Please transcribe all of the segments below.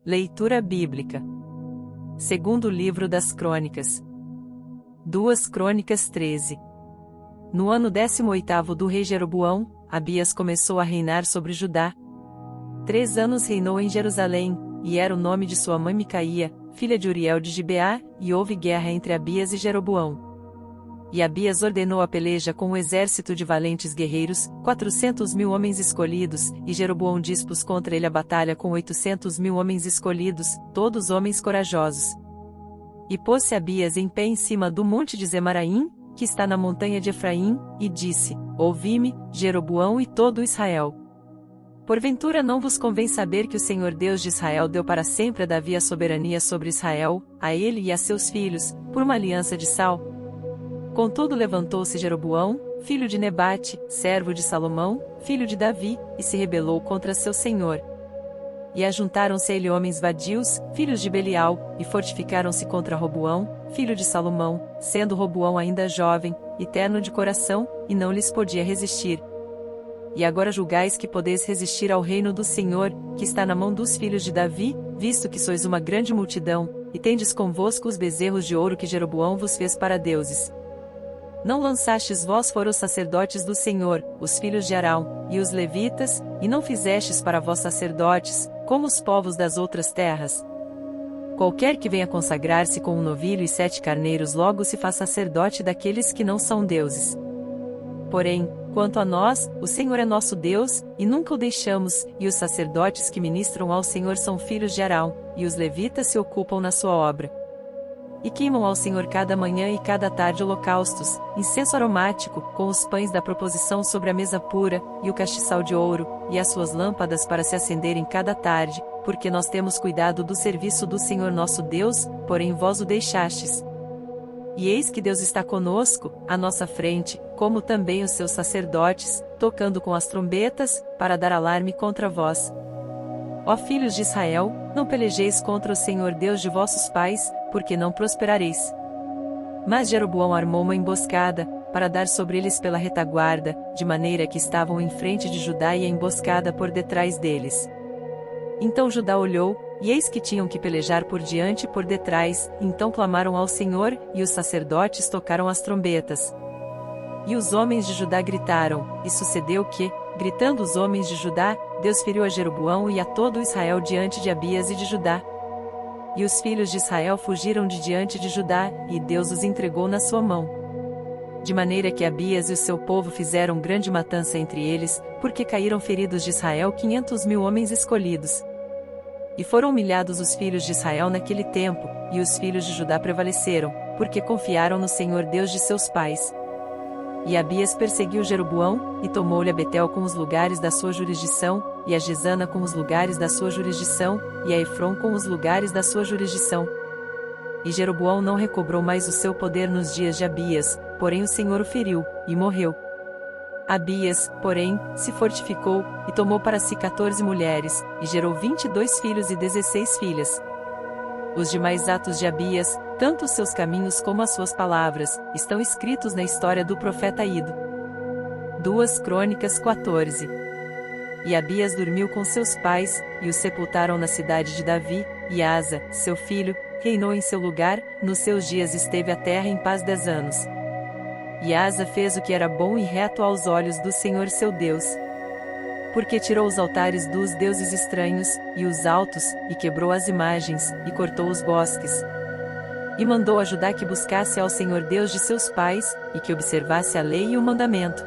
Leitura bíblica. Segundo livro das Crônicas. 2 Crônicas 13. No ano 18º do rei Jeroboão, Abias começou a reinar sobre Judá. 3 anos reinou em Jerusalém, e era o nome de sua mãe Micaía, filha de Uriel de Gibeá, e houve guerra entre Abias e Jeroboão. E Abias ordenou a peleja com um exército de valentes guerreiros, 400.000 homens escolhidos, e Jeroboão dispôs contra ele a batalha com 800.000 homens escolhidos, todos homens corajosos. E pôs-se Abias em pé em cima do monte de Zemaraim, que está na montanha de Efraim, e disse: Ouvi-me, Jeroboão e todo Israel. Porventura não vos convém saber que o Senhor Deus de Israel deu para sempre a Davi a soberania sobre Israel, a ele e a seus filhos, por uma aliança de sal? Contudo levantou-se Jeroboão, filho de Nebate, servo de Salomão, filho de Davi, e se rebelou contra seu senhor. E ajuntaram-se a ele homens vadios, filhos de Belial, e fortificaram-se contra Roboão, filho de Salomão, sendo Roboão ainda jovem, e terno de coração, e não lhes podia resistir. E agora julgais que podeis resistir ao reino do Senhor, que está na mão dos filhos de Davi, visto que sois uma grande multidão, e tendes convosco os bezerros de ouro que Jeroboão vos fez para deuses. Não lançastes vós fora os sacerdotes do Senhor, os filhos de Arão, e os levitas, e não fizestes para vós sacerdotes, como os povos das outras terras? Qualquer que venha consagrar-se com um novilho e 7 carneiros logo se faz sacerdote daqueles que não são deuses. Porém, quanto a nós, o Senhor é nosso Deus, e nunca o deixamos, e os sacerdotes que ministram ao Senhor são filhos de Arão, e os levitas se ocupam na sua obra. E queimam ao Senhor cada manhã e cada tarde holocaustos, incenso aromático, com os pães da proposição sobre a mesa pura, e o castiçal de ouro, e as suas lâmpadas para se acenderem cada tarde, porque nós temos cuidado do serviço do Senhor nosso Deus, porém vós o deixastes. E eis que Deus está conosco, à nossa frente, como também os seus sacerdotes, tocando com as trombetas, para dar alarme contra vós. Ó filhos de Israel, não pelejeis contra o Senhor Deus de vossos pais, porque não prosperareis. Mas Jeroboão armou uma emboscada, para dar sobre eles pela retaguarda, de maneira que estavam em frente de Judá e a emboscada por detrás deles. Então Judá olhou, e eis que tinham que pelejar por diante e por detrás, então clamaram ao Senhor, e os sacerdotes tocaram as trombetas. E os homens de Judá gritaram, e sucedeu que, gritando os homens de Judá, Deus feriu a Jeroboão e a todo Israel diante de Abias e de Judá. E os filhos de Israel fugiram de diante de Judá, e Deus os entregou na sua mão. De maneira que Abias e o seu povo fizeram grande matança entre eles, porque caíram feridos de Israel 500.000 homens escolhidos. E foram humilhados os filhos de Israel naquele tempo, e os filhos de Judá prevaleceram, porque confiaram no Senhor Deus de seus pais. E Abias perseguiu Jeroboão, e tomou-lhe a Betel com os lugares da sua jurisdição, e a Gesana com os lugares da sua jurisdição, e a Efron com os lugares da sua jurisdição. E Jeroboão não recobrou mais o seu poder nos dias de Abias, porém o Senhor o feriu, e morreu. Abias, porém, se fortificou, e tomou para si 14 mulheres, e gerou 22 filhos e 16 filhas. Os demais atos de Abias, tanto os seus caminhos como as suas palavras, estão escritos na história do profeta Ido. 2 Crônicas 14. E Abias dormiu com seus pais, e os sepultaram na cidade de Davi, e Asa, seu filho, reinou em seu lugar, nos seus dias esteve a terra em paz 10 anos. E Asa fez o que era bom e reto aos olhos do Senhor seu Deus. Porque tirou os altares dos deuses estranhos, e os altos, e quebrou as imagens, e cortou os bosques. E mandou a Judá que buscasse ao Senhor Deus de seus pais, e que observasse a lei e o mandamento.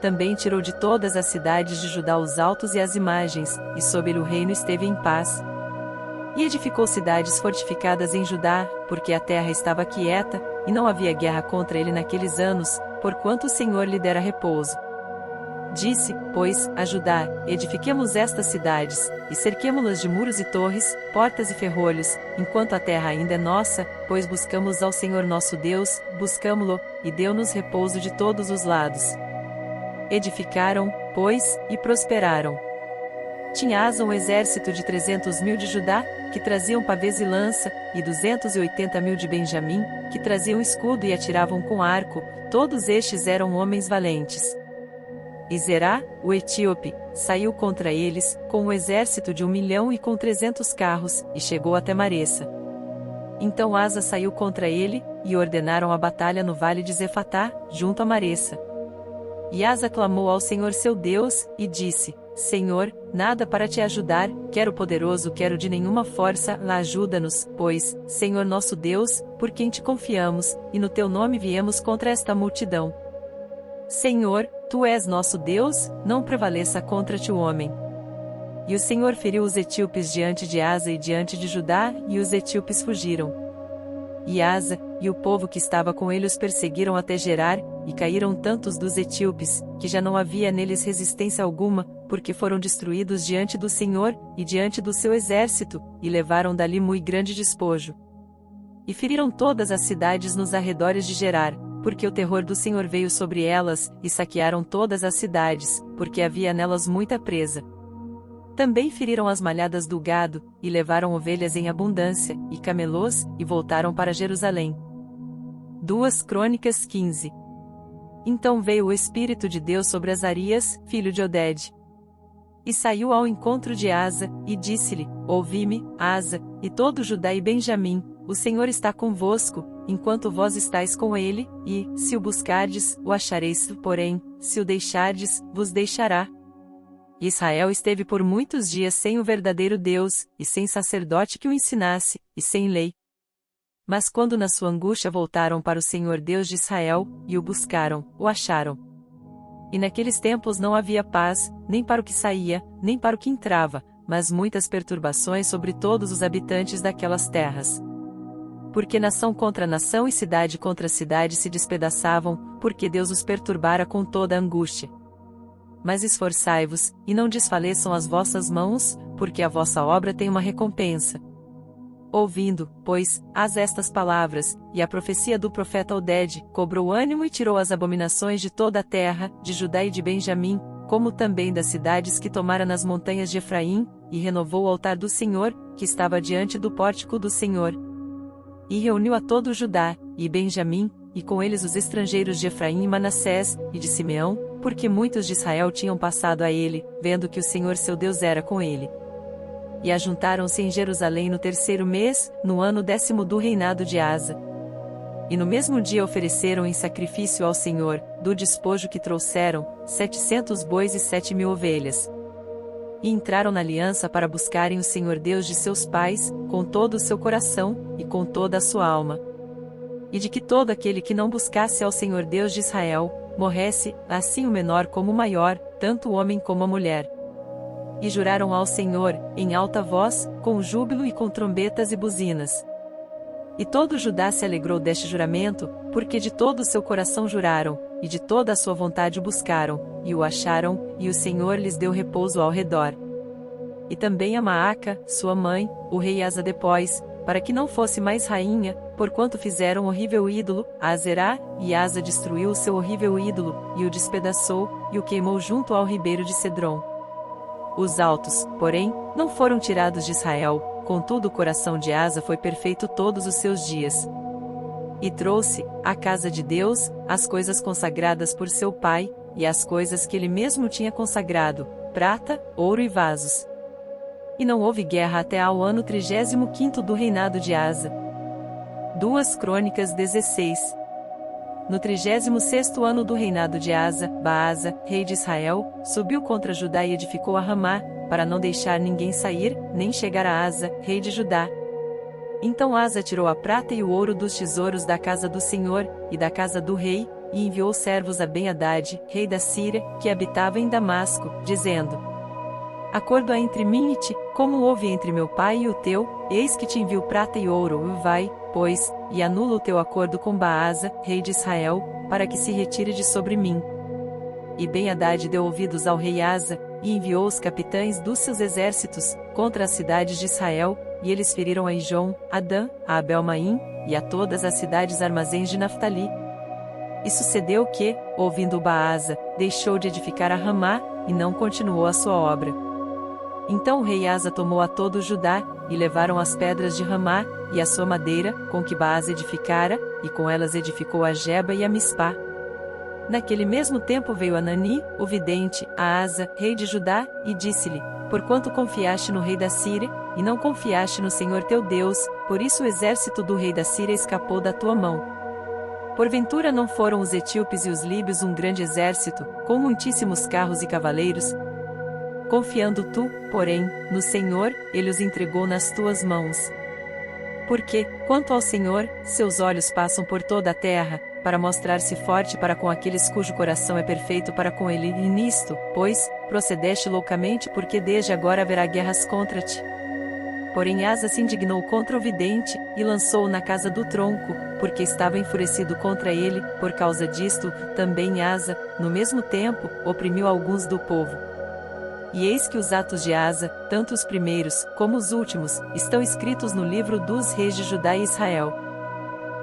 Também tirou de todas as cidades de Judá os altos e as imagens, e sobre ele o reino esteve em paz. E edificou cidades fortificadas em Judá, porque a terra estava quieta, e não havia guerra contra ele naqueles anos, porquanto o Senhor lhe dera repouso. Disse, pois, a Judá: edifiquemos estas cidades, e cerquemo-las de muros e torres, portas e ferrolhos, enquanto a terra ainda é nossa, pois buscamos ao Senhor nosso Deus, buscamo-lo, e deu-nos repouso de todos os lados. Edificaram, pois, e prosperaram. Tinha Asa um exército de 300.000 de Judá, que traziam pavês e lança, e 280.000 de Benjamim, que traziam escudo e atiravam com arco, todos estes eram homens valentes. E Zerá, o etíope, saiu contra eles, com um exército de 1.300.000 carros, e chegou até Maressa. Então Asa saiu contra ele, e ordenaram a batalha no vale de Zefatá, junto a Maressa. E Asa clamou ao Senhor seu Deus, e disse: Senhor, nada para te ajudar, quero poderoso, quero de nenhuma força, lá ajuda-nos, pois, Senhor nosso Deus, por quem te confiamos, e no teu nome viemos contra esta multidão. Senhor, tu és nosso Deus, não prevaleça contra ti o homem. E o Senhor feriu os etíopes diante de Asa e diante de Judá, e os etíopes fugiram. E Asa, e o povo que estava com ele os perseguiram até Gerar, e caíram tantos dos etíopes, que já não havia neles resistência alguma, porque foram destruídos diante do Senhor, e diante do seu exército, e levaram dali muito grande despojo. E feriram todas as cidades nos arredores de Gerar, porque o terror do Senhor veio sobre elas, e saquearam todas as cidades, porque havia nelas muita presa. Também feriram as malhadas do gado, e levaram ovelhas em abundância, e camelôs, e voltaram para Jerusalém. 2 Crônicas 15. Então veio o Espírito de Deus sobre Azarias, filho de Oded. E saiu ao encontro de Asa, e disse-lhe: Ouvi-me, Asa, e todo Judá e Benjamim, o Senhor está convosco, enquanto vós estáis com ele, e, se o buscardes, o achareis, porém, se o deixardes, vos deixará. Israel esteve por muitos dias sem o verdadeiro Deus, e sem sacerdote que o ensinasse, e sem lei. Mas quando na sua angústia voltaram para o Senhor Deus de Israel, e o buscaram, o acharam. E naqueles tempos não havia paz, nem para o que saía, nem para o que entrava, mas muitas perturbações sobre todos os habitantes daquelas terras. Porque nação contra nação e cidade contra cidade se despedaçavam, porque Deus os perturbara com toda a angústia. Mas esforçai-vos, e não desfaleçam as vossas mãos, porque a vossa obra tem uma recompensa. Ouvindo, pois, estas palavras, e a profecia do profeta Oded, cobrou ânimo e tirou as abominações de toda a terra, de Judá e de Benjamim, como também das cidades que tomara nas montanhas de Efraim, e renovou o altar do Senhor, que estava diante do pórtico do Senhor. E reuniu a todo Judá, e Benjamim, e com eles os estrangeiros de Efraim e Manassés, e de Simeão, porque muitos de Israel tinham passado a ele, vendo que o Senhor seu Deus era com ele. E ajuntaram-se em Jerusalém no 3º mês, no ano 10º do reinado de Asa. E no mesmo dia ofereceram em sacrifício ao Senhor, do despojo que trouxeram, 700 bois e 7.000 ovelhas. E entraram na aliança para buscarem o Senhor Deus de seus pais, com todo o seu coração, e com toda a sua alma. E de que todo aquele que não buscasse ao Senhor Deus de Israel, morresse, assim o menor como o maior, tanto o homem como a mulher. E juraram ao Senhor, em alta voz, com júbilo e com trombetas e buzinas. E todo Judá se alegrou deste juramento, porque de todo o seu coração juraram, e de toda a sua vontade o buscaram, e o acharam, e o Senhor lhes deu repouso ao redor. E também a Maaca, sua mãe, o rei Asa depois, para que não fosse mais rainha, porquanto fizeram um horrível ídolo, a Azerá, e Asa destruiu o seu horrível ídolo, e o despedaçou, e o queimou junto ao ribeiro de Cedron. Os altos, porém, não foram tirados de Israel, contudo o coração de Asa foi perfeito todos os seus dias. E trouxe, à casa de Deus, as coisas consagradas por seu pai, e as coisas que ele mesmo tinha consagrado, prata, ouro e vasos. E não houve guerra até ao ano 35º do reinado de Asa. 2 Crônicas 16. No 36º ano do reinado de Asa, Baasa, rei de Israel, subiu contra Judá e edificou a Ramá, para não deixar ninguém sair, nem chegar a Asa, rei de Judá. Então Asa tirou a prata e o ouro dos tesouros da casa do Senhor, e da casa do rei, e enviou servos a Ben-Hadad, rei da Síria, que habitava em Damasco, dizendo: Acordo há entre mim e ti, como houve entre meu pai e o teu, eis que te envio prata e ouro, vai, pois, e anula o teu acordo com Baasa, rei de Israel, para que se retire de sobre mim. E Ben-Hadad deu ouvidos ao rei Asa, e enviou os capitães dos seus exércitos, contra as cidades de Israel, e eles feriram a Ijon, a Dan, a Abel-Maim, e a todas as cidades armazéns de Naftali. E sucedeu que, ouvindo Baasa, deixou de edificar a Ramá, e não continuou a sua obra. Então o rei Asa tomou a todo o Judá, e levaram as pedras de Ramá, e a sua madeira, com que Baasa edificara, e com elas edificou a Geba e a Mispá. Naquele mesmo tempo veio Anani, o vidente, a Asa, rei de Judá, e disse-lhe: Porquanto confiaste no rei da Síria, e não confiaste no Senhor teu Deus, por isso o exército do rei da Síria escapou da tua mão. Porventura não foram os etíopes e os líbios um grande exército, com muitíssimos carros e cavaleiros? Confiando tu, porém, no Senhor, ele os entregou nas tuas mãos. Porque, quanto ao Senhor, seus olhos passam por toda a terra, para mostrar-se forte para com aqueles cujo coração é perfeito para com ele, e nisto, pois, procedeste loucamente porque desde agora haverá guerras contra ti. Porém Asa se indignou contra o vidente, e lançou-o na casa do tronco, porque estava enfurecido contra ele. Por causa disto, também Asa, no mesmo tempo, oprimiu alguns do povo. E eis que os atos de Asa, tanto os primeiros, como os últimos, estão escritos no livro dos reis de Judá e Israel.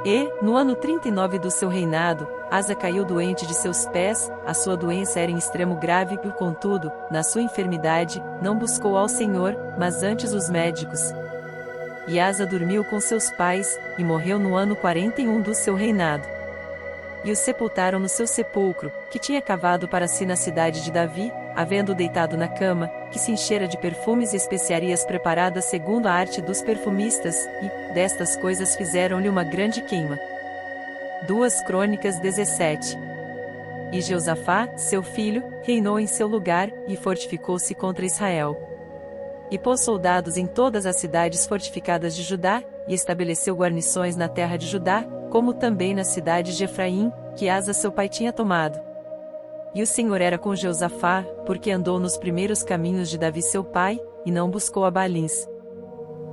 E, no ano 39 do seu reinado, Asa caiu doente de seus pés, a sua doença era em extremo grave e, contudo, na sua enfermidade, não buscou ao Senhor, mas antes os médicos. E Asa dormiu com seus pais, e morreu no ano 41 do seu reinado. E o sepultaram no seu sepulcro, que tinha cavado para si na cidade de Davi, havendo deitado na cama, que se enchera de perfumes e especiarias preparadas segundo a arte dos perfumistas, e, destas coisas fizeram-lhe uma grande queima. 2 Crônicas 17. E Jeosafá, seu filho, reinou em seu lugar, e fortificou-se contra Israel. E pôs soldados em todas as cidades fortificadas de Judá, e estabeleceu guarnições na terra de Judá, como também na cidade de Efraim, que Asa seu pai tinha tomado. E o Senhor era com Jeosafá, porque andou nos primeiros caminhos de Davi seu pai, e não buscou a Baalins.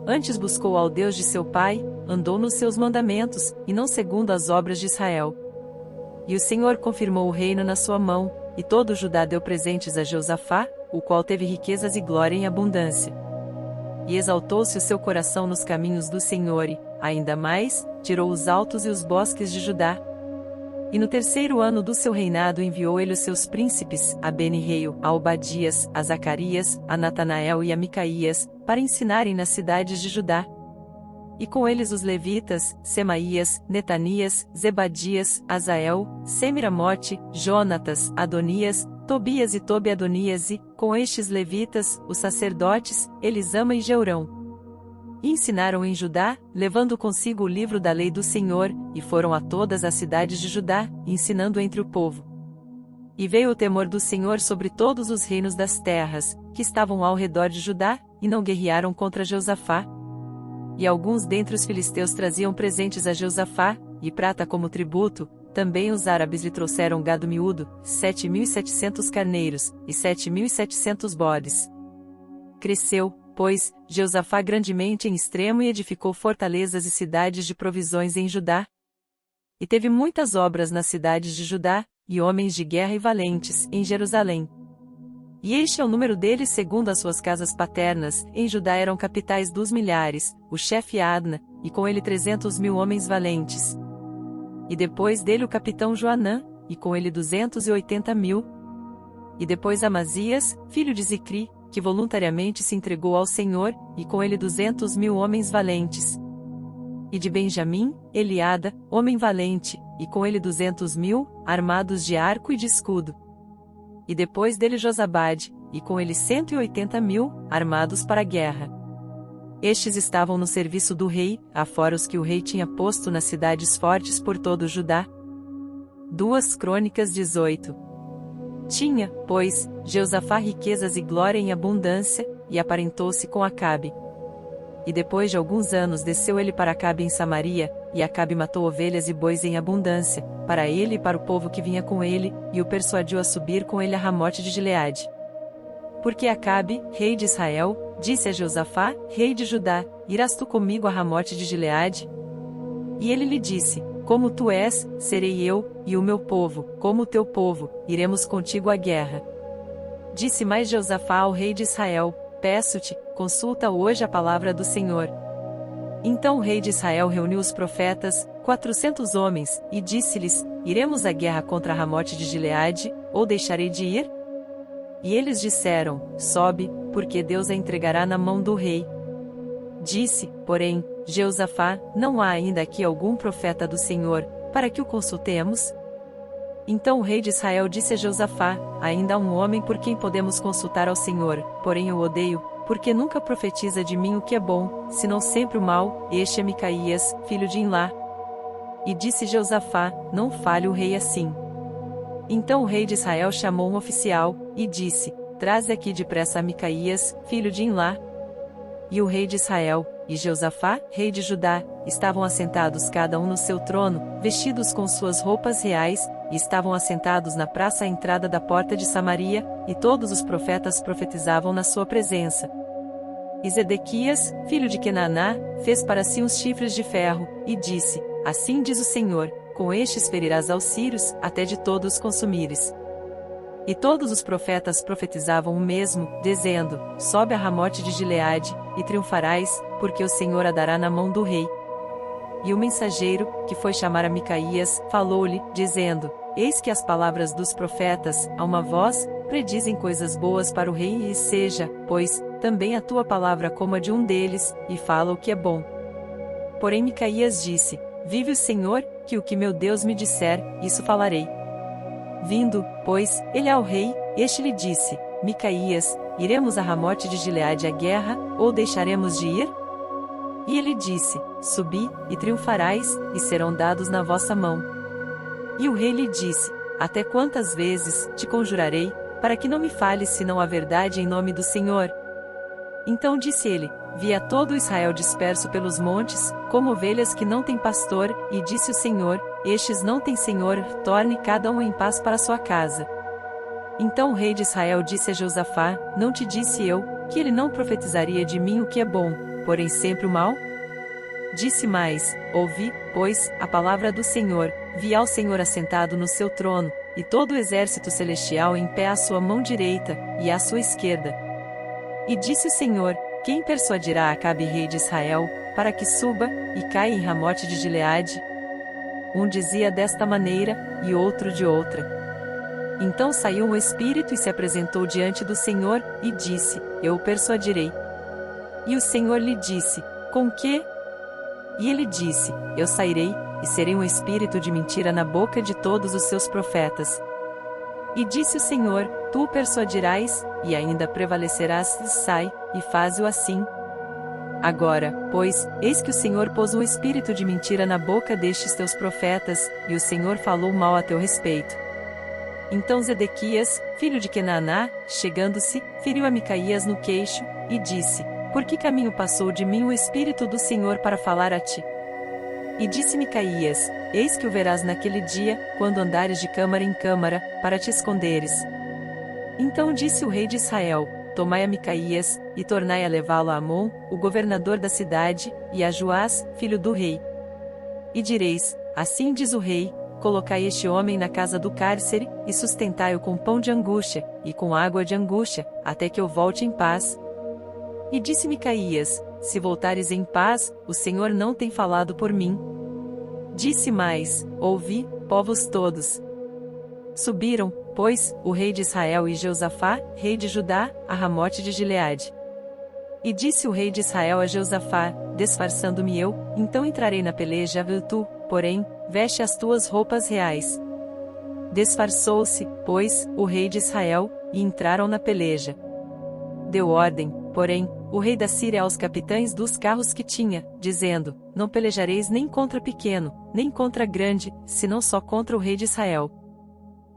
Antes buscou ao Deus de seu pai, andou nos seus mandamentos, e não segundo as obras de Israel. E o Senhor confirmou o reino na sua mão, e todo Judá deu presentes a Jeosafá, o qual teve riquezas e glória em abundância. E exaltou-se o seu coração nos caminhos do Senhor e, ainda mais, tirou os altos e os bosques de Judá. E no 3º ano do seu reinado enviou ele os seus príncipes, a Beni-Reio, a Obadias, a Zacarias, a Natanael e a Micaías, para ensinarem nas cidades de Judá. E com eles os levitas, Semaías, Netanias, Zebadias, Azael, Semiramote, Jonatas, Adonias, Tobias e Tobi-Adonias e, com estes levitas, os sacerdotes, Elisama e Jeurão. E ensinaram em Judá, levando consigo o livro da lei do Senhor, e foram a todas as cidades de Judá, ensinando entre o povo. E veio o temor do Senhor sobre todos os reinos das terras, que estavam ao redor de Judá, e não guerrearam contra Jeosafá. E alguns dentre os filisteus traziam presentes a Jeosafá, e prata como tributo. Também os árabes lhe trouxeram gado miúdo, 7.700 carneiros, e 7.700 bodes. Cresceu, pois, Jeosafá grandemente em extremo e edificou fortalezas e cidades de provisões em Judá. E teve muitas obras nas cidades de Judá, e homens de guerra e valentes, em Jerusalém. E este é o número deles segundo as suas casas paternas. Em Judá eram capitais dos milhares, o chefe Adna, e com ele 300.000 homens valentes. E depois dele o capitão Joanã, e com ele 280.000. E depois Amazias, filho de Zicri, que voluntariamente se entregou ao Senhor, e com ele 200.000 homens valentes. E de Benjamim, Eliada, homem valente, e com ele 200.000, armados de arco e de escudo. E depois dele Josabade, e com ele 180.000, armados para a guerra. Estes estavam no serviço do rei, afora os que o rei tinha posto nas cidades fortes por todo o Judá. 2 Crônicas 18. Tinha, pois, Jeosafá riquezas e glória em abundância, e aparentou-se com Acabe. E depois de alguns anos desceu ele para Acabe em Samaria, e Acabe matou ovelhas e bois em abundância, para ele e para o povo que vinha com ele, e o persuadiu a subir com ele a Ramote de Gileade. Porque Acabe, rei de Israel, disse a Jeosafá, rei de Judá: Irás tu comigo a Ramote de Gileade? E ele lhe disse: Como tu és, serei eu, e o meu povo, como o teu povo, iremos contigo à guerra. Disse mais Jeosafá ao rei de Israel: Peço-te, consulta hoje a palavra do Senhor. Então o rei de Israel reuniu os profetas, 400 homens, e disse-lhes: Iremos à guerra contra Ramote de Gileade, ou deixarei de ir? E eles disseram: Sobe, porque Deus a entregará na mão do rei. Disse, porém, Jeosafá: Não há ainda aqui algum profeta do Senhor, para que o consultemos? Então o rei de Israel disse a Josafá: ainda há um homem por quem podemos consultar ao Senhor, porém eu odeio, porque nunca profetiza de mim o que é bom, senão sempre o mal. Este é Micaías, filho de Imlá. E disse Josafá: não fale o rei assim. Então o rei de Israel chamou um oficial, e disse: traze aqui depressa a Micaías, filho de Imlá. E o rei de Israel, e Josafá, rei de Judá, estavam assentados cada um no seu trono, vestidos com suas roupas reais, e estavam assentados na praça à entrada da porta de Samaria, e todos os profetas profetizavam na sua presença. E Zedequias, filho de Kenaná, fez para si uns chifres de ferro, e disse: assim diz o Senhor, com estes ferirás aos sírios, até de todos os consumires. E todos os profetas profetizavam o mesmo, dizendo: sobe a Ramote de Gileade, e triunfarás, porque o Senhor a dará na mão do rei. E o mensageiro, que foi chamar a Micaías, falou-lhe, dizendo: eis que as palavras dos profetas, a uma voz, predizem coisas boas para o rei, e seja, pois, também a tua palavra como a de um deles, e fala o que é bom. Porém Micaías disse: vive o Senhor, que o que meu Deus me disser, isso falarei. Vindo, pois, ele ao rei, este lhe disse: Micaías, iremos a Ramote de Gileade à guerra, ou deixaremos de ir? E ele disse: subi, e triunfarás, e serão dados na vossa mão. E o rei lhe disse: até quantas vezes te conjurarei, para que não me fales senão a verdade em nome do Senhor? Então disse ele: vi a todo Israel disperso pelos montes, como ovelhas que não têm pastor, e disse o Senhor: estes não têm senhor, torne cada um em paz para sua casa. Então o rei de Israel disse a Josafá: não te disse eu, que ele não profetizaria de mim o que é bom, porém sempre o mal? Disse mais: ouvi, pois, a palavra do Senhor, vi ao Senhor assentado no seu trono, e todo o exército celestial em pé à sua mão direita, e à sua esquerda. E disse o Senhor: quem persuadirá Acabe rei de Israel, para que suba, e caia em Ramote de Gileade? Um dizia desta maneira, e outro de outra. Então saiu um espírito e se apresentou diante do Senhor, e disse: eu o persuadirei. E o Senhor lhe disse: com que? E ele disse: eu sairei, e serei um espírito de mentira na boca de todos os seus profetas. E disse o Senhor: tu o persuadirás, e ainda prevalecerás, sai, e faze-o assim. Agora, pois, eis que o Senhor pôs um espírito de mentira na boca destes teus profetas, e o Senhor falou mal a teu respeito. Então Zedequias, filho de Kenaná, chegando-se, feriu a Micaías no queixo, e disse: por que caminho passou de mim o Espírito do Senhor para falar a ti? E disse Micaías: eis que o verás naquele dia, quando andares de câmara em câmara, para te esconderes. Então disse o rei de Israel: tomai a Micaías, e tornai a levá-lo a Amon, o governador da cidade, e a Joás, filho do rei. E direis: assim diz o rei, colocai este homem na casa do cárcere, e sustentai-o com pão de angústia, e com água de angústia, até que eu volte em paz. E disse Micaías: se voltares em paz, o Senhor não tem falado por mim. Disse mais: ouvi, povos todos. Subiram, pois, o rei de Israel e Josafá, rei de Judá, a Ramote de Gileade. E disse o rei de Israel a Josafá: disfarçando-me eu, então entrarei na peleja, tu, porém, veste as tuas roupas reais. Disfarçou-se, pois, o rei de Israel, e entraram na peleja. Deu ordem, porém, o rei da Síria aos capitães dos carros que tinha, dizendo: não pelejareis nem contra pequeno, nem contra grande, senão só contra o rei de Israel.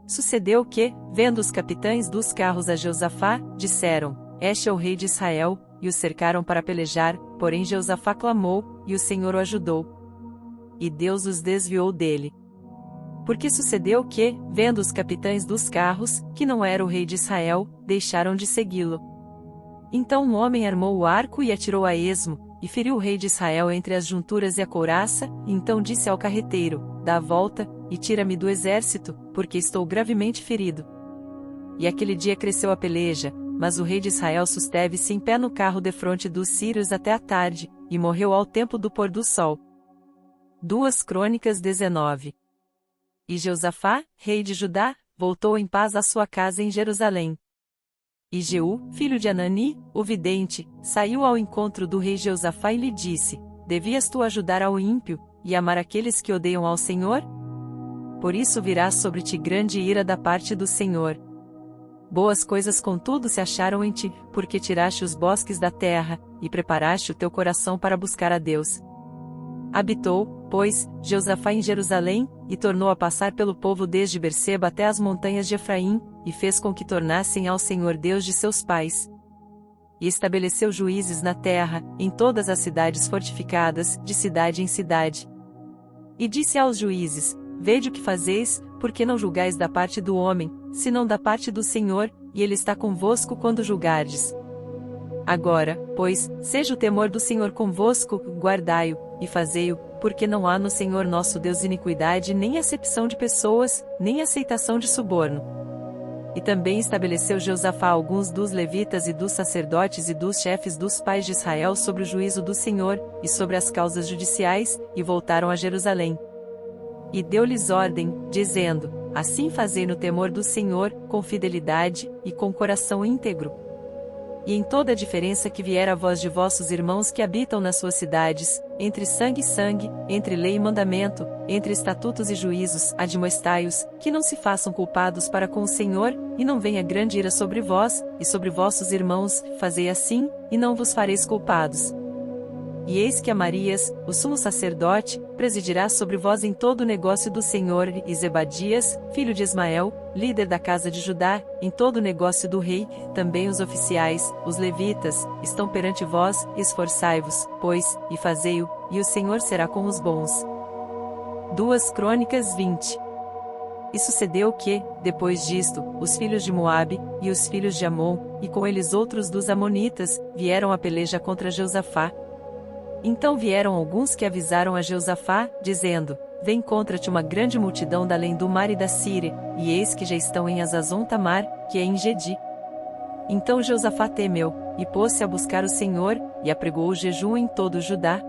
Sucedeu que, vendo os capitães dos carros a Josafá, disseram: este é o rei de Israel, e o cercaram para pelejar, porém Josafá clamou, e o Senhor o ajudou. E Deus os desviou dele. Porque sucedeu que, vendo os capitães dos carros, que não era o rei de Israel, deixaram de segui-lo. Então um homem armou o arco e atirou a esmo, e feriu o rei de Israel entre as junturas e a couraça, e então disse ao carreteiro: dá a volta, e tira-me do exército, porque estou gravemente ferido. E aquele dia cresceu a peleja, mas o rei de Israel susteve-se em pé no carro defronte dos sírios até a tarde, e morreu ao tempo do pôr do sol. 2 Crônicas 19. E Josafá, rei de Judá, voltou em paz à sua casa em Jerusalém. E Jeú, filho de Anani, o vidente, saiu ao encontro do rei Josafá e lhe disse: devias tu ajudar ao ímpio, e amar aqueles que odeiam ao Senhor? por isso virá sobre ti grande ira da parte do Senhor. Boas coisas contudo se acharam em ti, porque tiraste os bosques da terra, e preparaste o teu coração para buscar a Deus. Habitou, pois, Jeosafá em Jerusalém, e tornou a passar pelo povo desde Berseba até as montanhas de Efraim, e fez com que tornassem ao Senhor Deus de seus pais. E estabeleceu juízes na terra, em todas as cidades fortificadas, de cidade em cidade. E disse aos juízes: Vede o que fazeis, porque não julgais da parte do homem, senão da parte do Senhor, e ele está convosco quando julgardes. Agora, pois, seja o temor do Senhor convosco, guardai-o, e fazei-o, porque não há no Senhor nosso Deus iniquidade nem acepção de pessoas, nem aceitação de suborno. E também estabeleceu Jeosafá alguns dos levitas e dos sacerdotes e dos chefes dos pais de Israel sobre o juízo do Senhor, e sobre as causas judiciais, e voltaram a Jerusalém. E deu-lhes ordem, dizendo: Assim fazei no temor do Senhor, com fidelidade, e com coração íntegro. E em toda a diferença que vier a vós de vossos irmãos que habitam nas suas cidades, entre sangue e sangue, entre lei e mandamento, entre estatutos e juízos, admoestai-os, que não se façam culpados para com o Senhor, e não venha grande ira sobre vós, e sobre vossos irmãos, fazei assim, e não vos fareis culpados. E eis que Amarias, o sumo sacerdote, presidirá sobre vós em todo o negócio do Senhor, e Zebadias, filho de Ismael, líder da casa de Judá, em todo o negócio do rei, também os oficiais, os levitas, estão perante vós, esforçai-vos, pois, e fazei-o, e o Senhor será com os bons. 2 Crônicas 20. E sucedeu que, depois disto, os filhos de Moabe, e os filhos de Amon, e com eles outros dos amonitas, vieram a peleja contra Jeosafá. Então vieram alguns que avisaram a Jeosafá, dizendo: Vem contra-te uma grande multidão da além do mar e da Síria, e eis que já estão em Azazon-Tamar, que é em Gedi. Então Jeosafá temeu, e pôs-se a buscar o Senhor, e apregou o jejum em todo o Judá.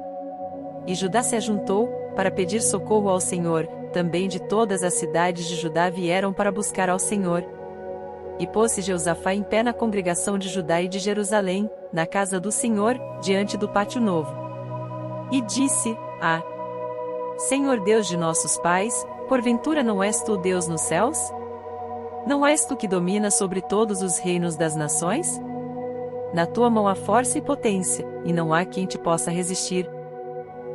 E Judá se ajuntou, para pedir socorro ao Senhor, também de todas as cidades de Judá vieram para buscar ao Senhor. E pôs-se Jeosafá em pé na congregação de Judá e de Jerusalém, na casa do Senhor, diante do pátio novo. E disse: Senhor Deus de nossos pais, porventura não és tu Deus nos céus? Não és tu que dominas sobre todos os reinos das nações? Na tua mão há força e potência, e não há quem te possa resistir.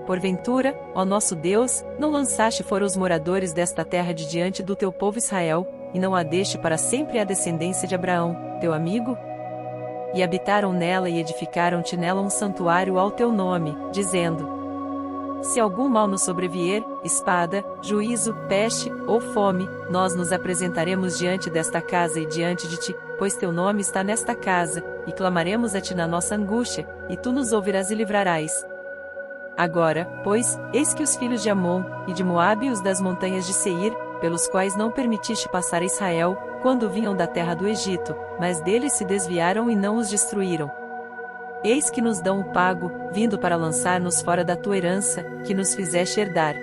Porventura, ó nosso Deus, não lançaste fora os moradores desta terra de diante do teu povo Israel, e não a deste para sempre a descendência de Abraão, teu amigo? E habitaram nela e edificaram-te nela um santuário ao teu nome, dizendo: Se algum mal nos sobrevier, espada, juízo, peste, ou fome, nós nos apresentaremos diante desta casa e diante de ti, pois teu nome está nesta casa, e clamaremos a ti na nossa angústia, e tu nos ouvirás e livrarás. Agora, pois, eis que os filhos de Amon, e de Moabe e os das montanhas de Seir, pelos quais não permitiste passar a Israel, quando vinham da terra do Egito, mas deles se desviaram e não os destruíram. Eis que nos dão o pago, vindo para lançar-nos fora da tua herança, que nos fizeste herdar.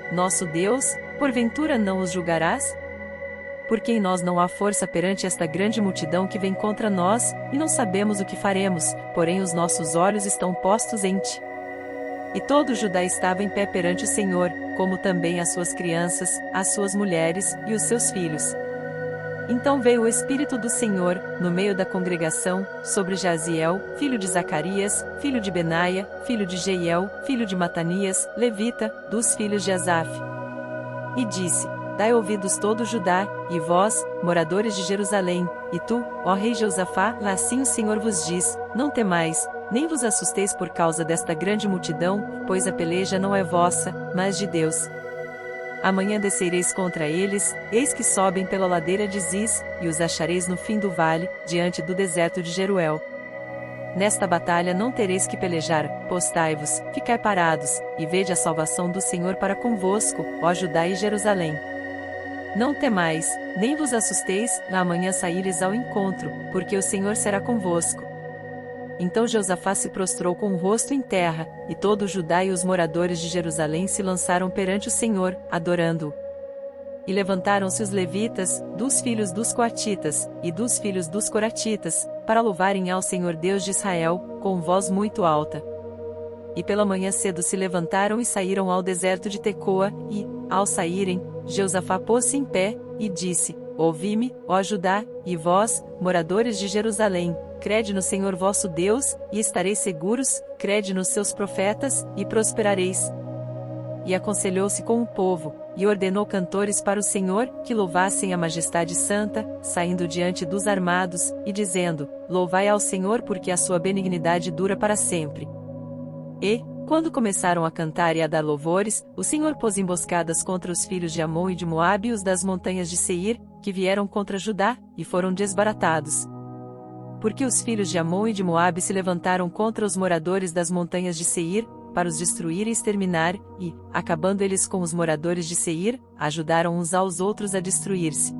Nosso Deus, porventura não os julgarás? Porque em nós não há força perante esta grande multidão que vem contra nós, e não sabemos o que faremos, porém os nossos olhos estão postos em ti. E todo Judá estava em pé perante o Senhor, como também as suas crianças, as suas mulheres, e os seus filhos. Então veio o Espírito do Senhor, no meio da congregação, sobre Jaziel, filho de Zacarias, filho de Benaia, filho de Jeiel, filho de Matanias, levita, dos filhos de Asaf. E disse: Dai ouvidos todo Judá, e vós, moradores de Jerusalém, e tu, ó rei Jeosafá, assim o Senhor vos diz: Não temais, nem vos assusteis por causa desta grande multidão, pois a peleja não é vossa, mas de Deus. Amanhã descereis contra eles, eis que sobem pela ladeira de Ziz, e os achareis no fim do vale, diante do deserto de Jeruel. Nesta batalha não tereis que pelejar, postai-vos, ficai parados, e vede a salvação do Senhor para convosco, ó Judá e Jerusalém. Não temais, nem vos assusteis, amanhã saíres ao encontro, porque o Senhor será convosco. Então Jeosafá se prostrou com o rosto em terra, e todo o Judá e os moradores de Jerusalém se lançaram perante o Senhor, adorando-o. E levantaram-se os levitas, dos filhos dos coatitas, e dos filhos dos coratitas, para louvarem ao Senhor Deus de Israel, com voz muito alta. E pela manhã cedo se levantaram e saíram ao deserto de Tecoa, e, Ao saírem, Jeosafá pôs-se em pé, e disse: Ouvi-me, ó Judá, e vós, moradores de Jerusalém, crede no Senhor vosso Deus, e estareis seguros, crede nos seus profetas, e prosperareis. E aconselhou-se com o povo, e ordenou cantores para o Senhor, que louvassem a majestade santa, saindo diante dos armados, e dizendo: Louvai ao Senhor porque a sua benignidade dura para sempre. E, quando começaram a cantar e a dar louvores, o Senhor pôs emboscadas contra os filhos de Amon e de Moabe e os das montanhas de Seir, que vieram contra Judá, e foram desbaratados. Porque os filhos de Amon e de Moabe se levantaram contra os moradores das montanhas de Seir, para os destruir e exterminar, e, acabando eles com os moradores de Seir, ajudaram uns aos outros a destruir-se.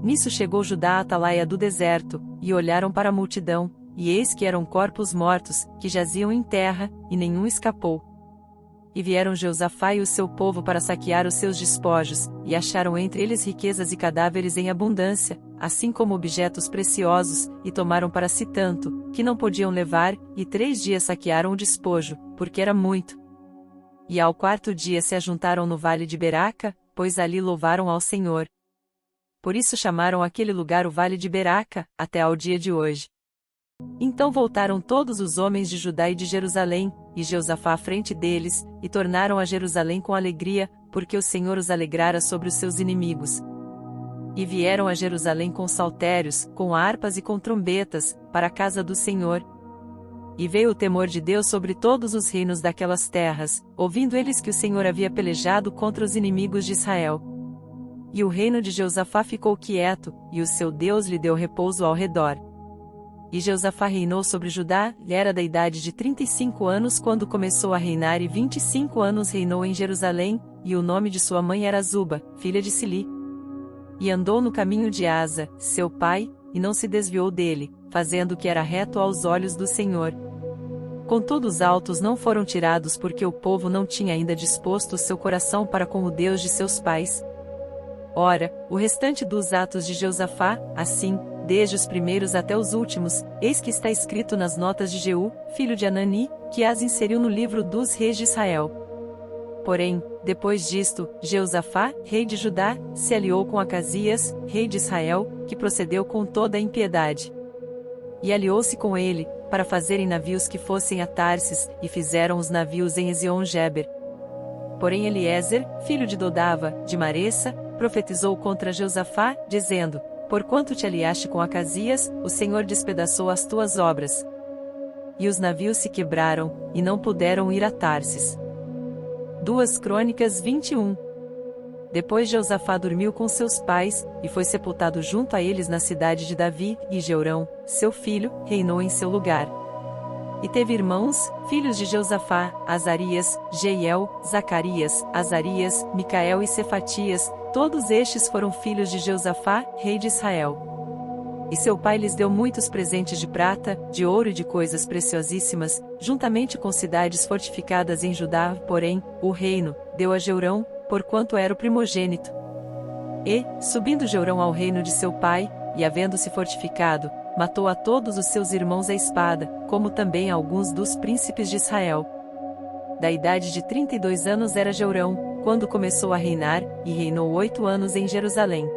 Nisso chegou Judá à atalaia do deserto, e olharam para a multidão, e eis que eram corpos mortos, que jaziam em terra, e nenhum escapou. E vieram Jeosafá e o seu povo para saquear os seus despojos, e acharam entre eles riquezas e cadáveres em abundância, assim como objetos preciosos, e tomaram para si tanto, que não podiam levar, e 3 dias saquearam o despojo, porque era muito. E ao 4º dia se ajuntaram no vale de Beraca, pois ali louvaram ao Senhor. Por isso chamaram aquele lugar o Vale de Beraca, até ao dia de hoje. Então voltaram todos os homens de Judá e de Jerusalém, e Jeosafá à frente deles, e tornaram a Jerusalém com alegria, porque o Senhor os alegrara sobre os seus inimigos. E vieram a Jerusalém com saltérios, com harpas e com trombetas, para a casa do Senhor. E veio o temor de Deus sobre todos os reinos daquelas terras, ouvindo eles que o Senhor havia pelejado contra os inimigos de Israel. E o reino de Jeosafá ficou quieto, e o seu Deus lhe deu repouso ao redor. E Jeosafá reinou sobre Judá, era da idade de 35 anos quando começou a reinar e 25 anos reinou em Jerusalém, e o nome de sua mãe era Zuba, filha de Sili. E andou no caminho de Asa, seu pai, e não se desviou dele, fazendo o que era reto aos olhos do Senhor. Contudo os altos não foram tirados porque o povo não tinha ainda disposto o seu coração para com o Deus de seus pais. Ora, o restante dos atos de Jeosafá, assim, desde os primeiros até os últimos, eis que está escrito nas notas de Jeú, filho de Anani, que as inseriu no livro dos reis de Israel. Porém, depois disto, Jeosafá, rei de Judá, se aliou com Acasias, rei de Israel, que procedeu com toda a impiedade. E aliou-se com ele, para fazerem navios que fossem a Tarsis, e fizeram os navios em Ezion-Geber. Porém Eliezer, filho de Dodava, de Maressa, profetizou contra Jeosafá, dizendo: Porquanto te aliaste com Acasias, o Senhor despedaçou as tuas obras. E os navios se quebraram, e não puderam ir a Tarsis. 2 Crônicas 21. Depois Jeosafá dormiu com seus pais, e foi sepultado junto a eles na cidade de Davi, e Jeorão, seu filho, reinou em seu lugar. E teve irmãos, filhos de Jeosafá, Azarias, Jeiel, Zacarias, Azarias, Micael e Cefatias, todos estes foram filhos de Jeosafá, rei de Israel. E seu pai lhes deu muitos presentes de prata, de ouro e de coisas preciosíssimas, juntamente com cidades fortificadas em Judá, porém, o reino, deu a Jeorão, porquanto era o primogênito. E, subindo Jeorão ao reino de seu pai, e havendo-se fortificado, matou a todos os seus irmãos à espada, como também a alguns dos príncipes de Israel. Da idade de 32 anos era Jeorão, quando começou a reinar, e reinou 8 anos em Jerusalém.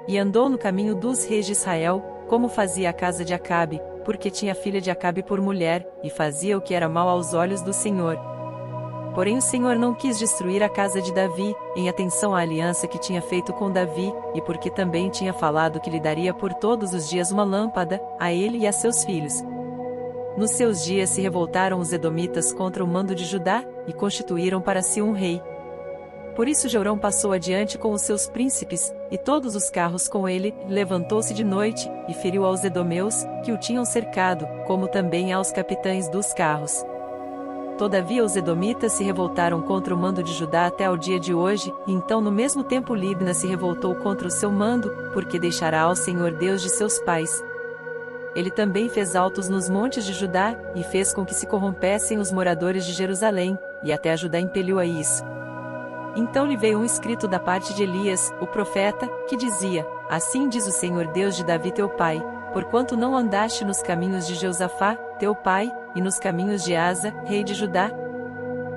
E andou no caminho dos reis de Israel, como fazia a casa de Acabe, porque tinha filha de Acabe por mulher, e fazia o que era mal aos olhos do Senhor. Porém o Senhor não quis destruir a casa de Davi, em atenção à aliança que tinha feito com Davi, e porque também tinha falado que lhe daria por todos os dias uma lâmpada, a ele e a seus filhos. Nos seus dias se revoltaram os edomitas contra o mando de Judá, e constituíram para si um rei. Por isso Jeorão passou adiante com os seus príncipes, e todos os carros com ele, levantou-se de noite, e feriu aos edomeus, que o tinham cercado, como também aos capitães dos carros. Todavia os edomitas se revoltaram contra o mando de Judá até ao dia de hoje, e então no mesmo tempo Libna se revoltou contra o seu mando, porque deixará ao Senhor Deus de seus pais. Ele também fez altos nos montes de Judá, e fez com que se corrompessem os moradores de Jerusalém, e até a Judá impeliu a isso. Então lhe veio um escrito da parte de Elias, o profeta, que dizia: Assim diz o Senhor Deus de Davi teu pai, porquanto não andaste nos caminhos de Jeosafá, teu pai, e nos caminhos de Asa, rei de Judá?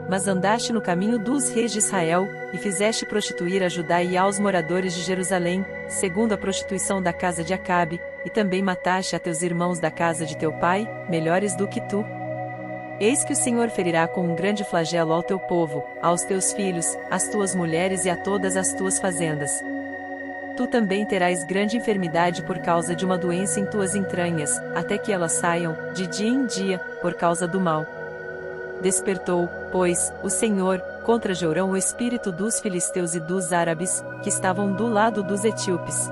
mas andaste no caminho dos reis de Israel, e fizeste prostituir a Judá e aos moradores de Jerusalém, segundo a prostituição da casa de Acabe, e também mataste a teus irmãos da casa de teu pai, melhores do que tu. Eis que o Senhor ferirá com um grande flagelo ao teu povo, aos teus filhos, às tuas mulheres e a todas as tuas fazendas. Tu também terás grande enfermidade por causa de uma doença em tuas entranhas, até que elas saiam, de dia em dia, por causa do mal. Despertou, pois, o Senhor, contra Jorão o espírito dos filisteus e dos árabes, que estavam do lado dos etíopes.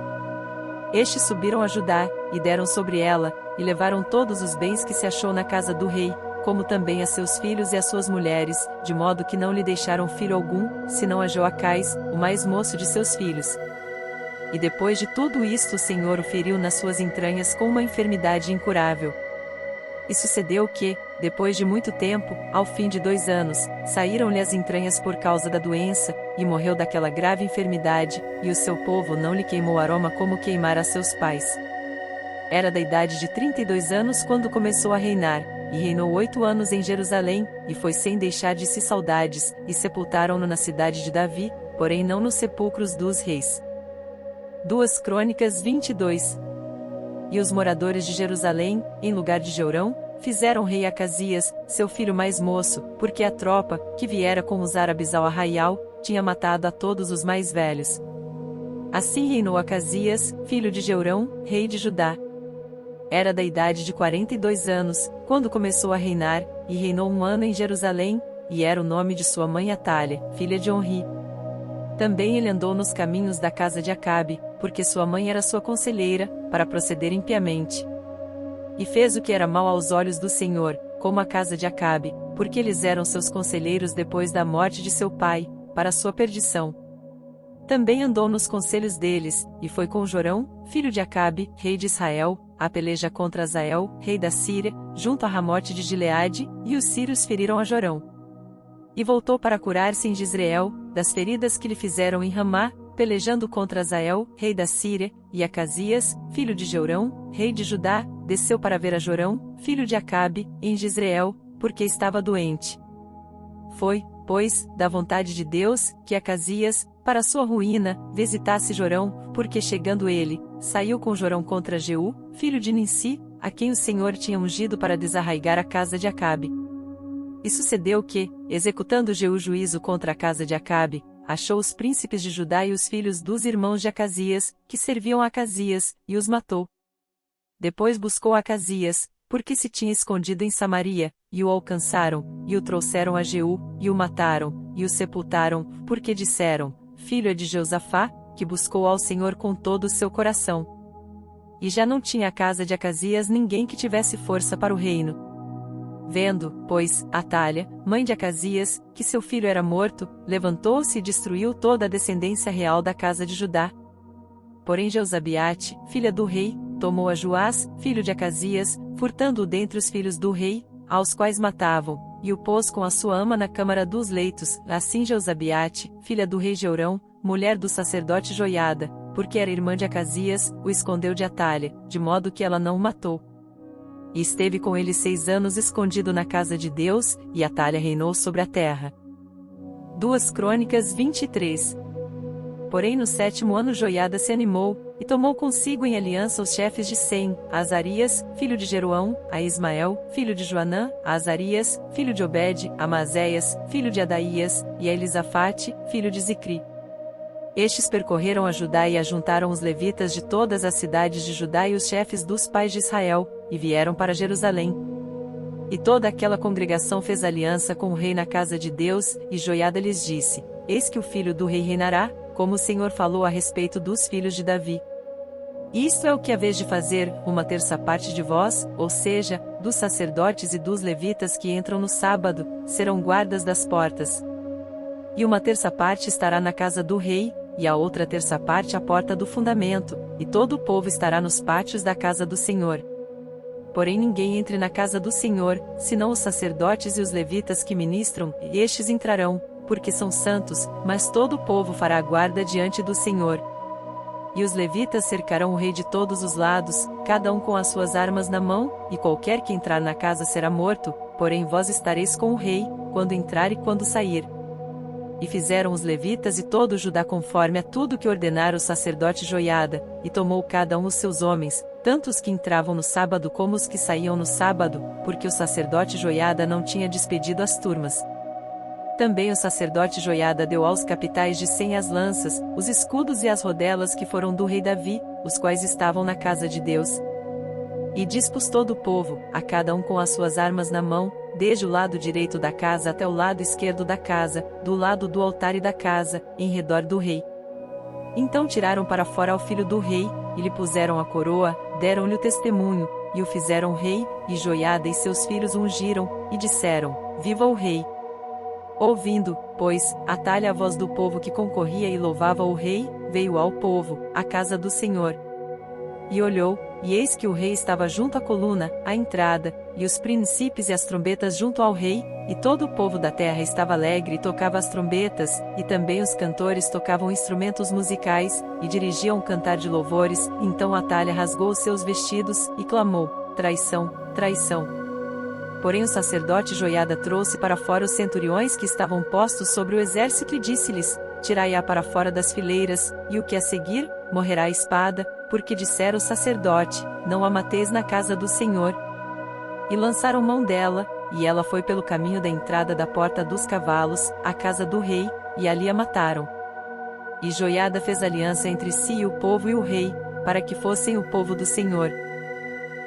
Estes subiram a Judá, e deram sobre ela, e levaram todos os bens que se achou na casa do rei, como também a seus filhos e a suas mulheres, de modo que não lhe deixaram filho algum, senão a Joacás, o mais moço de seus filhos. E depois de tudo isto o Senhor o feriu nas suas entranhas com uma enfermidade incurável. E sucedeu que, depois de muito tempo, ao fim de 2 anos, saíram-lhe as entranhas por causa da doença, e morreu daquela grave enfermidade, e o seu povo não lhe queimou aroma como queimara a seus pais. Era da idade de 32 anos quando começou a reinar, e reinou 8 anos em Jerusalém, e foi sem deixar de si saudades, e sepultaram-no na cidade de Davi, porém não nos sepulcros dos reis. 2 Crônicas 22. E os moradores de Jerusalém, em lugar de Jorão, fizeram rei Acasias, seu filho mais moço, porque a tropa, que viera com os árabes ao arraial, tinha matado a todos os mais velhos. Assim reinou Acasias, filho de Jorão, rei de Judá. Era da idade de 42 anos, quando começou a reinar, e reinou 1 ano em Jerusalém, e era o nome de sua mãe Atália, filha de Onri. Também ele andou nos caminhos da casa de Acabe, porque sua mãe era sua conselheira, para proceder impiamente. E fez o que era mal aos olhos do Senhor, como a casa de Acabe, porque eles eram seus conselheiros depois da morte de seu pai, para sua perdição. Também andou nos conselhos deles, e foi com Jorão, filho de Acabe, rei de Israel, a peleja contra Azael, rei da Síria, junto a Ramote de Gileade, e os sírios feriram a Jorão. E voltou para curar-se em Jezreel, das feridas que lhe fizeram em Ramá, pelejando contra Azael, rei da Síria, e Acasias, filho de Jorão, rei de Judá, desceu para ver a Jorão, filho de Acabe, em Jezreel, porque estava doente. Foi, pois, da vontade de Deus, que Acasias, para sua ruína, visitasse Jorão, porque chegando ele, saiu com Jorão contra Jeú, filho de Ninsi, a quem o Senhor tinha ungido para desarraigar a casa de Acabe. E sucedeu que, executando Jeú juízo contra a casa de Acabe, achou os príncipes de Judá e os filhos dos irmãos de Acasias, que serviam a Acasias, e os matou. Depois buscou Acasias, porque se tinha escondido em Samaria, e o alcançaram, e o trouxeram a Jeú, e o mataram, e o sepultaram, porque disseram, filho é de Josafá, que buscou ao Senhor com todo o seu coração. E já não tinha a casa de Acasias ninguém que tivesse força para o reino. Vendo, pois, Atália, mãe de Acasias, que seu filho era morto, levantou-se e destruiu toda a descendência real da casa de Judá. Porém Jeozabiate, filha do rei, tomou a Joás, filho de Acasias, furtando-o dentre os filhos do rei, aos quais matavam, e o pôs com a sua ama na câmara dos leitos. Assim Jeozabiate, filha do rei Jorão, mulher do sacerdote Joiada, porque era irmã de Acasias, o escondeu de Atália, de modo que ela não o matou. E esteve com ele 6 anos escondido na casa de Deus, e Atália reinou sobre a terra. 2 Crônicas 23. Porém no 7º ano Joiada se animou, e tomou consigo em aliança os chefes de Sem, a Azarias, filho de Jeroão, a Ismael, filho de Joanã, a Azarias, filho de Obed, a Maséias, filho de Adaías, e a Elisafate, filho de Zicri. Estes percorreram a Judá e ajuntaram os levitas de todas as cidades de Judá e os chefes dos pais de Israel, e vieram para Jerusalém. E toda aquela congregação fez aliança com o rei na casa de Deus, e Joiada lhes disse, eis que o filho do rei reinará, como o Senhor falou a respeito dos filhos de Davi. Isto é o que haveis de fazer, 1/3 parte de vós, ou seja, dos sacerdotes e dos levitas que entram no sábado, serão guardas das portas. E 1/3 parte estará na casa do rei, e a outra 1/3 parte à porta do fundamento, e todo o povo estará nos pátios da casa do Senhor. Porém ninguém entre na casa do Senhor, senão os sacerdotes e os levitas que ministram, e estes entrarão, porque são santos, mas todo o povo fará guarda diante do Senhor. E os levitas cercarão o rei de todos os lados, cada um com as suas armas na mão, e qualquer que entrar na casa será morto, porém vós estareis com o rei, quando entrar e quando sair. E fizeram os levitas e todo o Judá conforme a tudo que ordenara o sacerdote Joiada, e tomou cada um os seus homens, tanto os que entravam no sábado como os que saíam no sábado, porque o sacerdote Joiada não tinha despedido as turmas. Também o sacerdote Joiada deu aos capitais de 100 as lanças, os escudos e as rodelas que foram do rei Davi, os quais estavam na casa de Deus. E dispôs todo o povo, a cada um com as suas armas na mão, desde o lado direito da casa até o lado esquerdo da casa, do lado do altar e da casa, em redor do rei. Então tiraram para fora ao filho do rei, e lhe puseram a coroa, deram-lhe o testemunho, e o fizeram rei, e Joiada e seus filhos ungiram, e disseram: Viva o rei! Ouvindo, pois, Atalha a voz do povo que concorria e louvava o rei, veio ao povo, à casa do Senhor. E olhou, e eis que o rei estava junto à coluna, à entrada, e os príncipes e as trombetas junto ao rei, e todo o povo da terra estava alegre e tocava as trombetas, e também os cantores tocavam instrumentos musicais, e dirigiam um cantar de louvores. Então Atalha rasgou os seus vestidos, e clamou: Traição, traição! Porém o sacerdote Joiada trouxe para fora os centuriões que estavam postos sobre o exército e disse-lhes: Tirai-a para fora das fileiras, e o que a seguir, morrerá a espada, porque dissera o sacerdote: Não a mateis na casa do Senhor. E lançaram mão dela, e ela foi pelo caminho da entrada da porta dos cavalos, à casa do rei, e ali a mataram. E Joiada fez aliança entre si e o povo e o rei, para que fossem o povo do Senhor.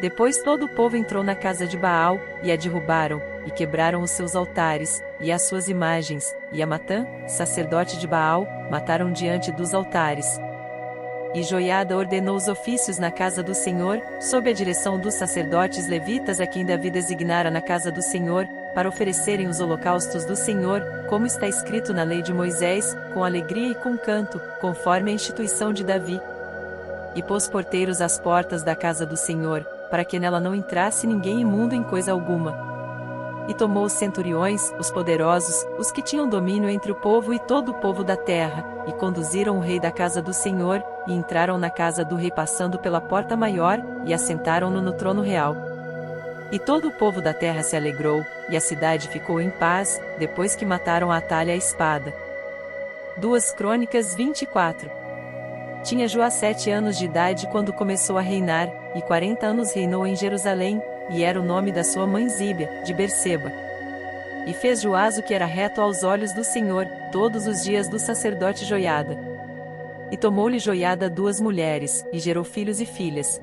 Depois todo o povo entrou na casa de Baal, e a derrubaram, e quebraram os seus altares, e as suas imagens, e a Matã, sacerdote de Baal, mataram diante dos altares. E Joiada ordenou os ofícios na casa do Senhor, sob a direção dos sacerdotes levitas a quem Davi designara na casa do Senhor, para oferecerem os holocaustos do Senhor, como está escrito na lei de Moisés, com alegria e com canto, conforme a instituição de Davi. E pôs porteiros às portas da casa do Senhor, para que nela não entrasse ninguém imundo em coisa alguma. E tomou os centuriões, os poderosos, os que tinham domínio entre o povo e todo o povo da terra, e conduziram o rei da casa do Senhor, e entraram na casa do rei passando pela porta maior, e assentaram-no no trono real. E todo o povo da terra se alegrou, e a cidade ficou em paz, depois que mataram a Atalha à espada. 2 Crônicas 24. Tinha Joás 7 anos de idade quando começou a reinar, e 40 anos reinou em Jerusalém, e era o nome da sua mãe Zíbia, de Berseba. E fez Joás o que era reto aos olhos do Senhor, todos os dias do sacerdote Joiada. E tomou-lhe Joiada 2 mulheres, e gerou filhos e filhas.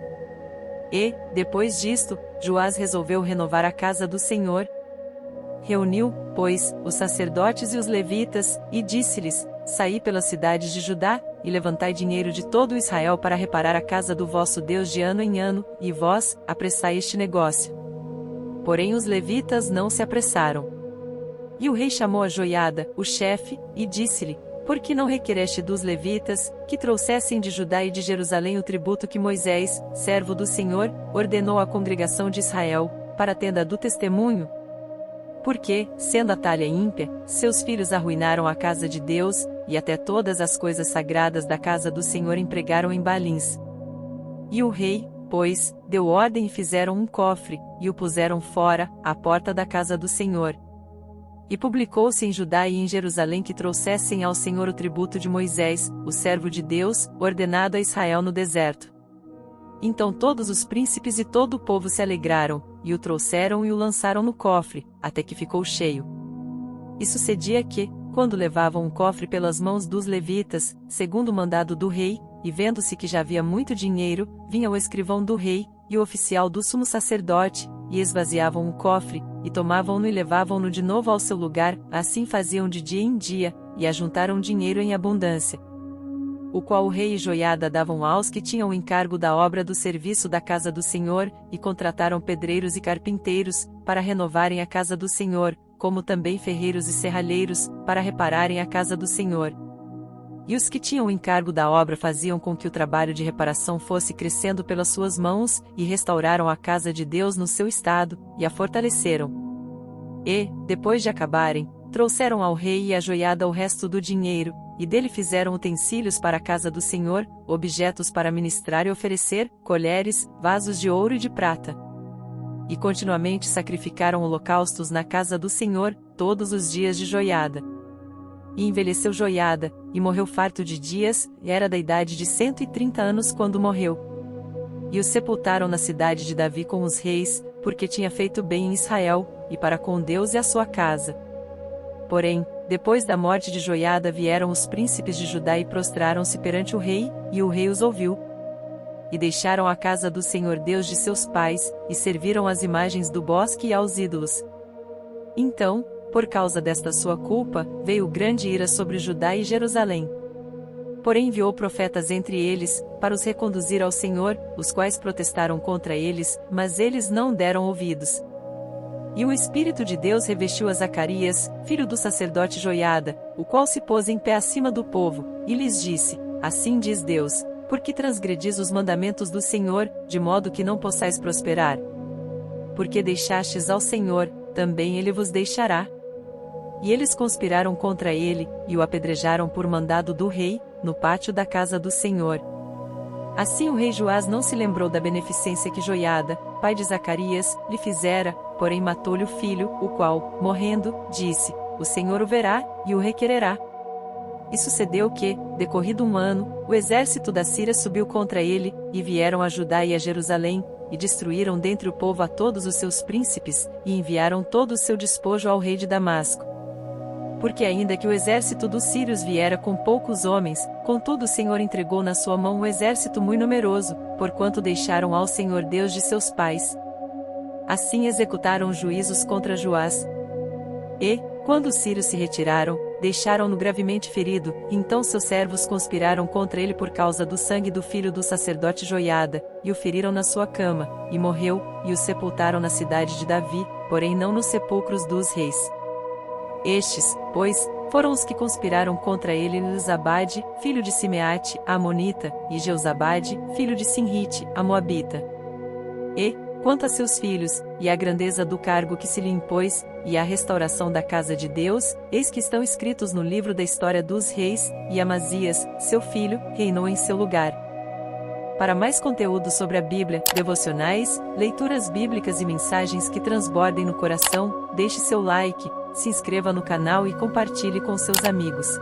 E, depois disto, Joás resolveu renovar a casa do Senhor. Reuniu, pois, os sacerdotes e os levitas, e disse-lhes: Saí pelas cidades de Judá, e levantai dinheiro de todo Israel para reparar a casa do vosso Deus de ano em ano, e vós, apressai este negócio. Porém os levitas não se apressaram. E o rei chamou a Joiada, o chefe, e disse-lhe: Por que não requereste dos levitas, que trouxessem de Judá e de Jerusalém o tributo que Moisés, servo do Senhor, ordenou à congregação de Israel, para a tenda do testemunho? Porque, sendo Atalha ímpia, seus filhos arruinaram a casa de Deus, e até todas as coisas sagradas da casa do Senhor empregaram em Baalins. E o rei, pois, deu ordem e fizeram um cofre, e o puseram fora, à porta da casa do Senhor. E publicou-se em Judá e em Jerusalém que trouxessem ao Senhor o tributo de Moisés, o servo de Deus, ordenado a Israel no deserto. Então todos os príncipes e todo o povo se alegraram, e o trouxeram e o lançaram no cofre, até que ficou cheio. E sucedia que, quando levavam um cofre pelas mãos dos levitas, segundo o mandado do rei, e vendo-se que já havia muito dinheiro, vinha o escrivão do rei, e o oficial do sumo sacerdote, e esvaziavam o cofre, e tomavam-no e levavam-no de novo ao seu lugar, assim faziam de dia em dia, e ajuntaram dinheiro em abundância. O qual o rei e Joiada davam aos que tinham o encargo da obra do serviço da casa do Senhor, e contrataram pedreiros e carpinteiros, para renovarem a casa do Senhor, como também ferreiros e serralheiros, para repararem a casa do Senhor. E os que tinham o encargo da obra faziam com que o trabalho de reparação fosse crescendo pelas suas mãos, e restauraram a casa de Deus no seu estado, e a fortaleceram. E, depois de acabarem, trouxeram ao rei e a Joiada o resto do dinheiro, e dele fizeram utensílios para a casa do Senhor, objetos para ministrar e oferecer, colheres, vasos de ouro e de prata. e continuamente sacrificaram holocaustos na casa do Senhor, todos os dias de Joiada. E envelheceu Joiada, e morreu farto de dias, e era da idade de 130 anos quando morreu. E o sepultaram na cidade de Davi com os reis, porque tinha feito bem em Israel, e para com Deus e a sua casa. Porém, depois da morte de Joiada vieram os príncipes de Judá e prostraram-se perante o rei, e o rei os ouviu. E deixaram a casa do Senhor Deus de seus pais, e serviram às imagens do bosque e aos ídolos. Então, por causa desta sua culpa, veio grande ira sobre Judá e Jerusalém. Porém enviou profetas entre eles, para os reconduzir ao Senhor, os quais protestaram contra eles, mas eles não deram ouvidos. E o Espírito de Deus revestiu a Zacarias, filho do sacerdote Joiada, o qual se pôs em pé acima do povo, e lhes disse: Assim diz Deus, por que transgredis os mandamentos do Senhor, de modo que não possais prosperar? Porque deixastes ao Senhor, também ele vos deixará. E eles conspiraram contra ele, e o apedrejaram por mandado do rei, no pátio da casa do Senhor. Assim o rei Joás não se lembrou da beneficência que Joiada, pai de Zacarias, lhe fizera, porém matou-lhe o filho, o qual, morrendo, disse: O Senhor o verá, e o requererá. E sucedeu que, decorrido um ano, o exército da Síria subiu contra ele, e vieram a Judá e a Jerusalém, e destruíram dentre o povo a todos os seus príncipes, e enviaram todo o seu despojo ao rei de Damasco. Porque ainda que o exército dos sírios viera com poucos homens, contudo o Senhor entregou na sua mão um exército muito numeroso, porquanto deixaram ao Senhor Deus de seus pais. Assim executaram juízos contra Joás. E, quando os sírios se retiraram, deixaram-no gravemente ferido, então seus servos conspiraram contra ele por causa do sangue do filho do sacerdote Joiada, e o feriram na sua cama, e morreu, e o sepultaram na cidade de Davi, porém não nos sepulcros dos reis. Estes, pois, foram os que conspiraram contra ele Zabade, filho de Simeate, a Amonita, e Jeuzabade, filho de Sinrite, a Moabita. E, quanto a seus filhos, e a grandeza do cargo que se lhe impôs, e a restauração da casa de Deus, eis que estão escritos no livro da história dos reis, e Amazias, seu filho, reinou em seu lugar. Para mais conteúdo sobre a Bíblia, devocionais, leituras bíblicas e mensagens que transbordem no coração, deixe seu like, se inscreva no canal e compartilhe com seus amigos.